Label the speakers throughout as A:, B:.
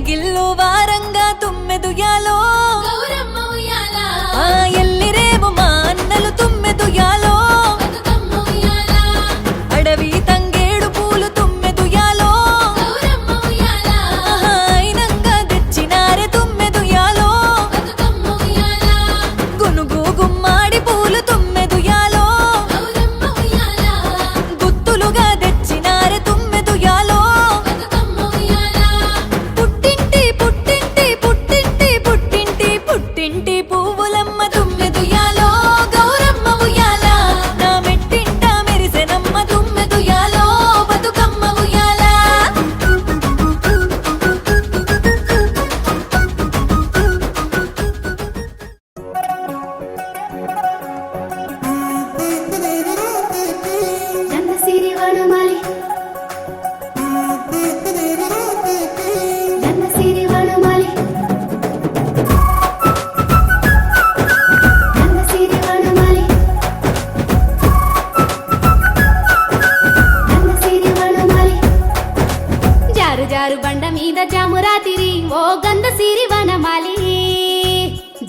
A: గిల్లు వారంగా తుమ్మెదుయాలో
B: గౌరమ్మ ఉయ్యాల
A: ఆ ఎల్లిరేము మా అన్నలు తుమ్మెదుయాలో
B: బతుకమ్మ ఉయ్యాల
A: అడవి తంగేడు పూలు తుమ్మెదుయాలో
B: గౌరమ్మ ఉయ్యాల
A: అయినంగా తెచ్చినారే తుమ్మెదుయాలో
B: బతుకమ్మ ఉయ్యాల
A: గునుగు గుమ్మాడి పూలు తుమ్మెదుయాలో
B: గౌరమ్మ ఉయ్యాల
A: గుత్తులుగా తెచ్చినారే తుమ్మెదుయాలో
B: బతుకమ్మ ఉయ్యాల
A: పుట్టింటి పుట్టింటి పుట్టింటి పుట్టింటి పుట్టింటి పువ్వులమ్మ తుమ్మెదుయాలో గౌరమ్మ ఉయ్యాల నా మెట్టింట మెరిసెనమ్మ తుమ్మెదుయాలో బతుకమ్మ ఉయ్యాల
B: నన్న సిరి వనమాలి నన్న సిరి వనమాలి నన్న సిరి వనమాలి నన్న సిరి వనమాలి జారు జారు బండ మీద జామురాతిరి ఓ గంధ సిరి వనమాలి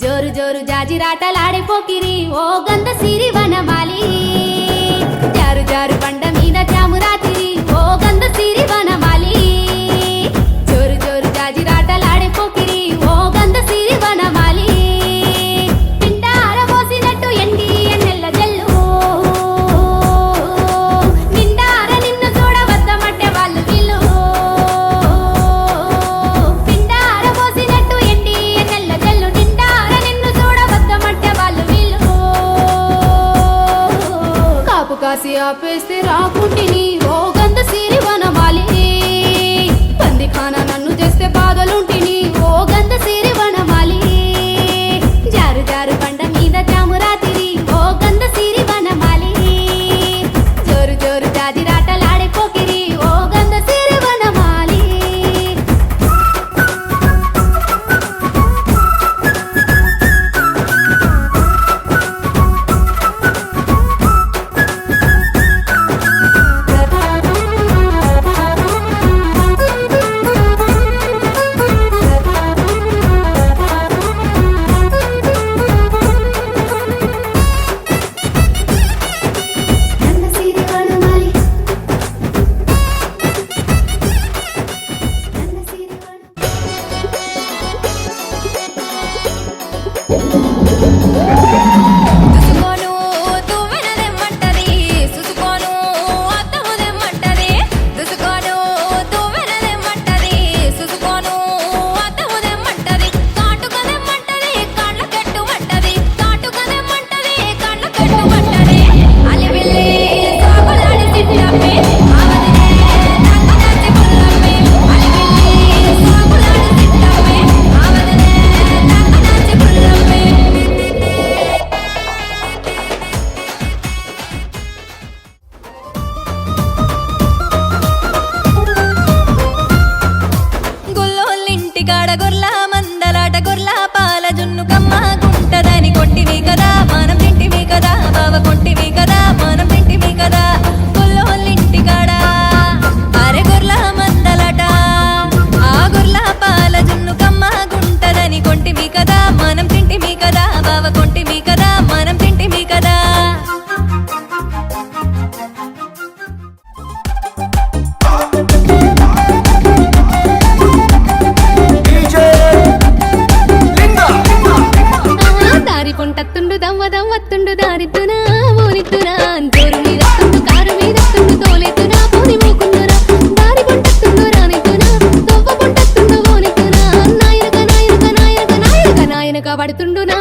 B: జోరు జోరు జాజిరాటలాడే పోకిరి ఓ గంధ సిరి వనమాలి జారు జారు బండ మీద జామురాతిరి ఓ గంధ సిరి వనమాలి జోరు జోరు జాజిరాటలాడే పోకిరి ఓ గంధ సిరి వనమాలి పిండ ఆరబోసినట్టు ఎండి ఎన్నెల్ల జల్లు నిండార నిన్ను చూడవద్దమంటే వాళ్ళు వీళ్ళు పిండ ఆరబోసినట్టు ఎండి ఎన్నెల్ల జల్లు నిండార నిన్ను చూడవద్దమంటే వాళ్ళు వీళ్ళు కాపు కాసి ఆపేస్తే రాకుంటిని ఓ గంధ సిరి వనమాలి పందిఖాన నన్ను చేస్తే బాధలుంటిని ఓ గంధ సిరి వనమాలి జారు జారు బండ మీద జామురాతిరి ఓ గంధ సిరి వనమాలి జోరు జోరు జాజిరాటలాడే పోకిరి ఓ గంధ సిరి వనమాలి నన్న సిరి వనమాలి నన్న సిరి వనమాలి
A: సుసుకోను తువ్వెనదెమ్మంటది సుసుకోను అత్తముదెమ్మంటది సుసుకోను తువ్వెనదెమ్మంటది సుసుకోను అత్తముదెమ్మంటది కాటుకదెమ్మంటది కాళ్ళ కట్టుమంటది కాటుకదెమ్మంటది కాళ్ళ కట్టుమంటది అలివిల్లి సాగులాడి సిట్టమ్మే ఆవదినే నాకదాచి పుల్లమ్మే అలివిల్లి సాగులాడి సిట్టమ్మే ఆవదినే నాకదాచి పుల్లమ్మే గొల్లోళ్ళింటికాడ గొర్ల మందలాట గొర్ల పాల జున్ను కమ్మ గుంటదని కొట్టివి కదా మనం తింటివి కదా బావ కొట్టివి కదా మనం తింటివి కదా గొల్లోళ్ళింటికాడ అరె గొర్ల మందలాట ఆ గొర్ల పాల జున్ను కమ్మ గుంటదని కొట్టివి కదా మనం తింటివి కదా బావ కొట్టివి కదా మనం తింటివి కదా
B: దారి పొంటత్తుండు దవ్వ దవ్వత్తుండు దారిద్దునా ఊరిద్దునా జోరు మీదత్తుండు కారు మీదత్తుండు తోలెత్తునా పోని మూకుందునా దారి పొంటత్తుండు రానిద్దునా దవ్వ పొంటత్తుండు ఓనిద్దునా నాయనక నాయనక నాయనక నాయనక నాయనక పడుతుండు నా